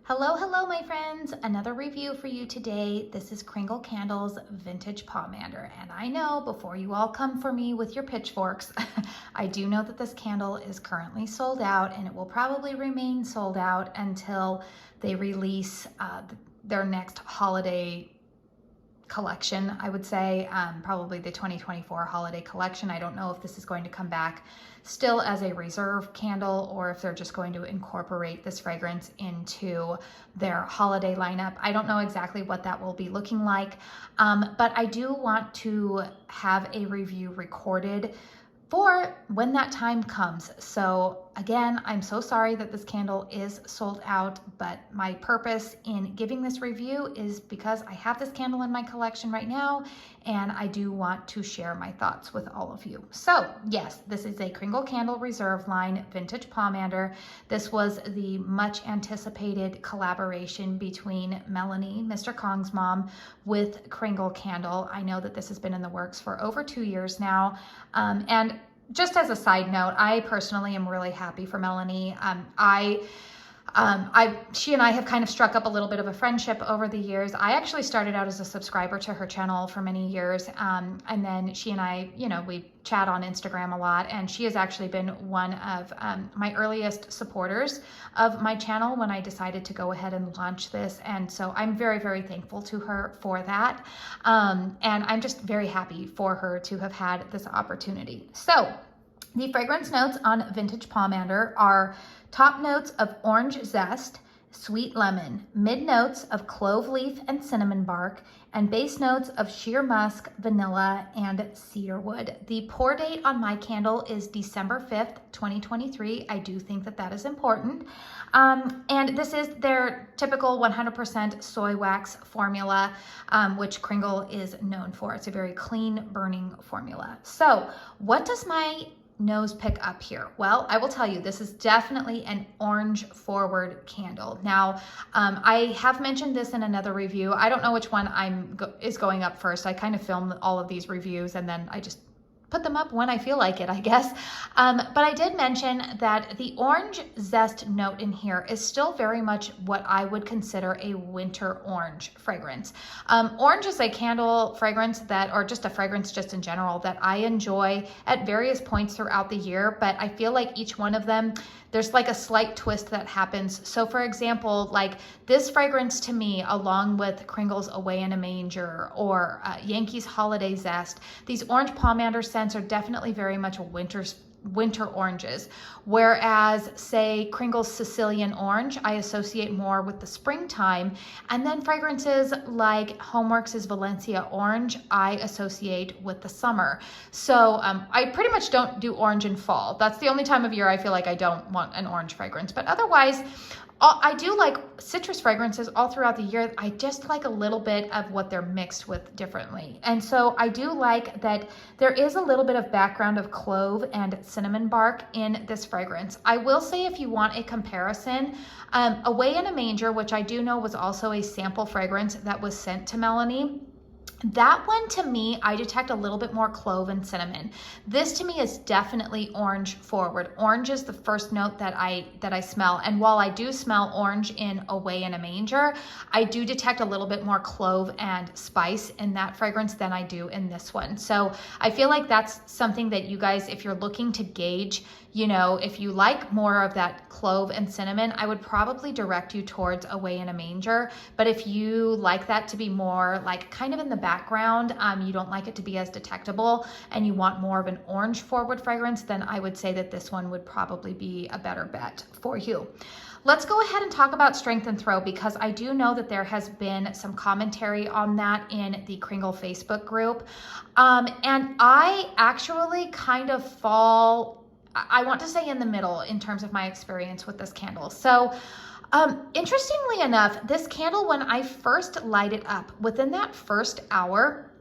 Hello, hello, my friends. Another review for you today. This is Kringle Candles Vintage Pomander. And I know before you all come for me with your pitchforks, I do know that this candle is currently sold out and it will probably remain sold out until they release their next holiday collection, I would say, probably the 2024 holiday collection. I don't know if this is going to come back still as a reserve candle or if they're just going to incorporate this fragrance into their holiday lineup. I don't know exactly what that will be looking like, but I do want to have a review recorded for when that time comes. So again, I'm so sorry that this candle is sold out, but my purpose in giving this review is because I have this candle in my collection right now, and I do want to share my thoughts with all of you. So yes, this is a Kringle Candle Reserve line Vintage Pomander. This was the much anticipated collaboration between Melanie, Mr. Kong's mom, with Kringle Candle. I know that this has been in the works for over 2 years now, and just as a side note, I personally am really happy for Melanie. She and I have kind of struck up a little bit of a friendship over the years. I actually started out as a subscriber to her channel for many years. And then she and I, we chat on Instagram a lot, and she has actually been one of my earliest supporters of my channel when I decided to go ahead and launch this. And so I'm very, very thankful to her for that. And I'm just very happy for her to have had this opportunity. So the fragrance notes on Vintage Pomander are top notes of orange zest, sweet lemon, mid notes of clove leaf and cinnamon bark, and base notes of sheer musk, vanilla, and cedarwood. The pour date on my candle is December 5th, 2023. I do think that that is important. And this is their typical 100% soy wax formula, which Kringle is known for. It's a very clean burning formula. So what does my nose pick up here? Well, I will tell you, this is definitely an orange forward candle. Now, I have mentioned this in another review. I don't know which one is going up first. I kind of film all of these reviews and then I just put them up when I feel like it, I guess. But I did mention that the orange zest note in here is still very much what I would consider a winter orange fragrance. Orange is a candle fragrance or just a fragrance just in general that I enjoy at various points throughout the year, but I feel like each one of them, there's like a slight twist that happens. So for example, like this fragrance to me, along with Kringle's Away in a Manger or Yankees Holiday Zest, these orange pomander scents are definitely very much winter oranges. Whereas say Kringle's Sicilian Orange, I associate more with the springtime. And then fragrances like Homeworx's Valencia Orange, I associate with the summer. So I pretty much don't do orange in fall. That's the only time of year I feel like I don't want an orange fragrance. But otherwise, I do like citrus fragrances all throughout the year. I just like a little bit of what they're mixed with differently. And so I do like that there is a little bit of background of clove and cinnamon bark in this fragrance. I will say, if you want a comparison, Away in a Manger, which I do know was also a sample fragrance that was sent to Melanie, that one to me, I detect a little bit more clove and cinnamon. This to me is definitely orange forward. Orange is the first note that I smell. And while I do smell orange in Away in a Manger, I do detect a little bit more clove and spice in that fragrance than I do in this one. So I feel like that's something that you guys, if you're looking to gauge, if you like more of that clove and cinnamon, I would probably direct you towards Away in a Manger. But if you like that to be more like kind of in the background, you don't like it to be as detectable, and you want more of an orange forward fragrance, then I would say that this one would probably be a better bet for you. Let's go ahead and talk about strength and throw, because I do know that there has been some commentary on that in the Kringle Facebook group. And I actually kind of fall, I want to say, in the middle in terms of my experience with this candle. So interestingly enough, this candle, when I first light it up, within that first hour,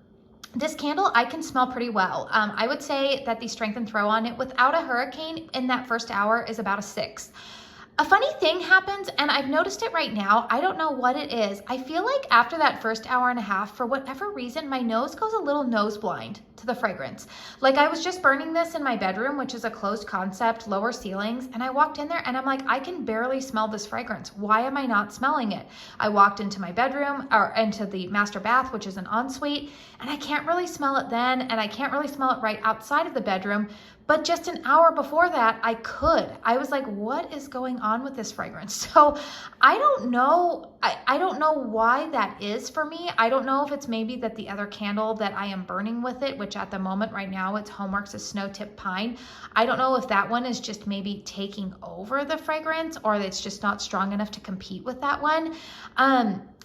this candle I can smell pretty well. I would say that the strength and throw on it without a hurricane in that first hour is about a 6. A funny thing happens, and I've noticed it right now. I don't know what it is. I feel like after that first hour and a half, for whatever reason, my nose goes a little nose blind to the fragrance. Like I was just burning this in my bedroom, which is a closed concept, lower ceilings, and I walked in there and I'm like, I can barely smell this fragrance. Why am I not smelling it? I walked into my bedroom or into the master bath, which is an ensuite, and I can't really smell it then, and I can't really smell it right outside of the bedroom. But just an hour before that, I could. I was like, what is going on with this fragrance? So I don't know. I don't know why that is for me. I don't know if it's maybe that the other candle that I am burning with it, which at the moment right now it's Homeworx Snow Tip Pine. I don't know if that one is just maybe taking over the fragrance, or it's just not strong enough to compete with that one.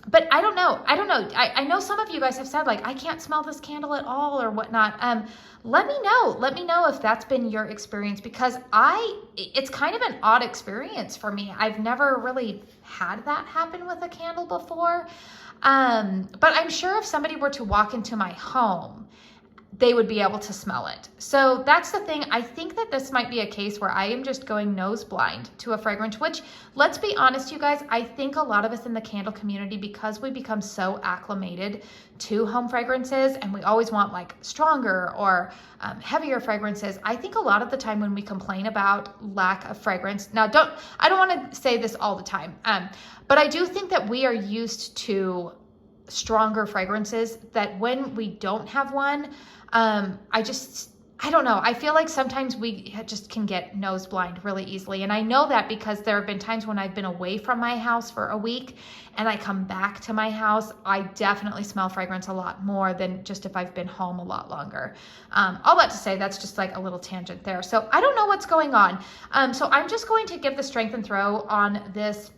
But I don't know. I know some of you guys have said like, I can't smell this candle at all or whatnot. Let me know. Let me know if that's been your experience, because it's kind of an odd experience for me. I've never really had that happen with a candle before. But I'm sure if somebody were to walk into my home, they would be able to smell it. So that's the thing. I think that this might be a case where I am just going nose blind to a fragrance, which, let's be honest, you guys, I think a lot of us in the candle community, because we become so acclimated to home fragrances and we always want like stronger or heavier fragrances, I think a lot of the time when we complain about lack of fragrance, now I don't want to say this all the time, but I do think that we are used to stronger fragrances, that when we don't have one, I don't know. I feel like sometimes we just can get nose blind really easily. And I know that because there have been times when I've been away from my house for a week and I come back to my house, I definitely smell fragrance a lot more than just if I've been home a lot longer. All that to say, that's just like a little tangent there. So I don't know what's going on. So I'm just going to give the strength and throw on this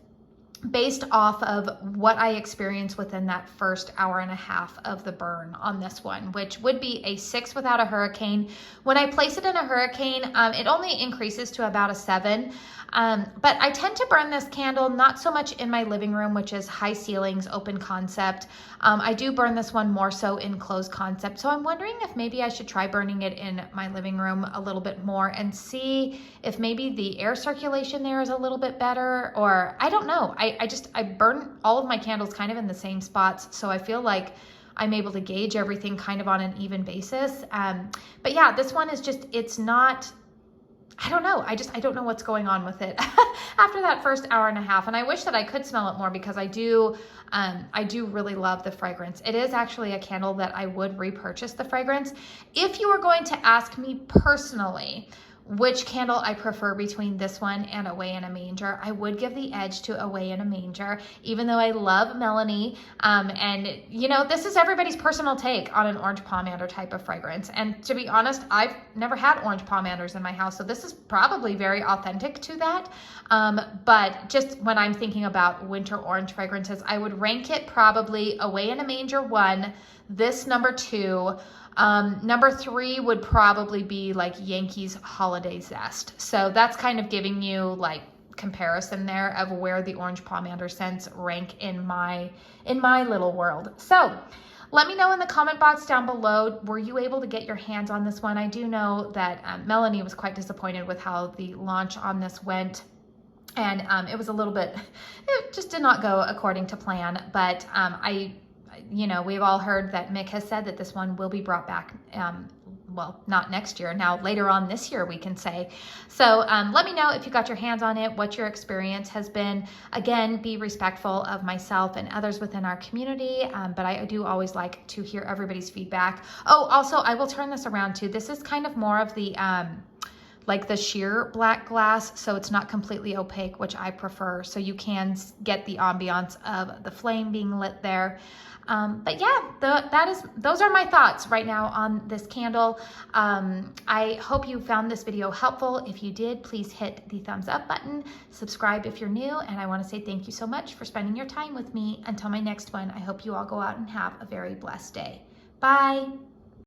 based off of what I experienced within that first hour and a half of the burn on this one, which would be a 6 without a hurricane. When I place it in a hurricane, it only increases to about a 7. But I tend to burn this candle not so much in my living room, which is high ceilings, open concept. I do burn this one more so in closed concept. So I'm wondering if maybe I should try burning it in my living room a little bit more and see if maybe the air circulation there is a little bit better, or I don't know. I burn all of my candles kind of in the same spots. So I feel like I'm able to gauge everything kind of on an even basis. But yeah, this one is just, it's not, I don't know. I don't know what's going on with it after that first hour and a half. And I wish that I could smell it more, because I do really love the fragrance. It is actually a candle that I would repurchase the fragrance. If you were going to ask me personally which candle I prefer between this one and Away in a Manger, I would give the edge to Away in a Manger, even though I love Melanie. And you know, this is everybody's personal take on an orange pomander type of fragrance. And to be honest, I've never had orange pomanders in my house, so this is probably very authentic to that. But just when I'm thinking about winter orange fragrances, I would rank it probably Away in a Manger 1, this number 2, number 3 would probably be like Yankees Holiday Zest. So that's kind of giving you like comparison there of where the orange pomander scents rank in my little world. So let me know in the comment box down below, were you able to get your hands on this one? I do know that Melanie was quite disappointed with how the launch on this went. And it was a little bit, it just did not go according to plan. But you know, we've all heard that Mick has said that this one will be brought back, well, not next year, now later on this year, we can say. So let me know if you got your hands on it, what your experience has been. Again, be respectful of myself and others within our community, but I do always like to hear everybody's feedback. Oh, also, I will turn this around too. This is kind of more of the like the sheer black glass, so it's not completely opaque, which I prefer, so you can get the ambiance of the flame being lit there. But yeah, those are my thoughts right now on this candle. I hope you found this video helpful. If you did, please hit the thumbs up button, subscribe if you're new, and I want to say thank you so much for spending your time with me. Until my next one, I hope you all go out and have a very blessed day. Bye.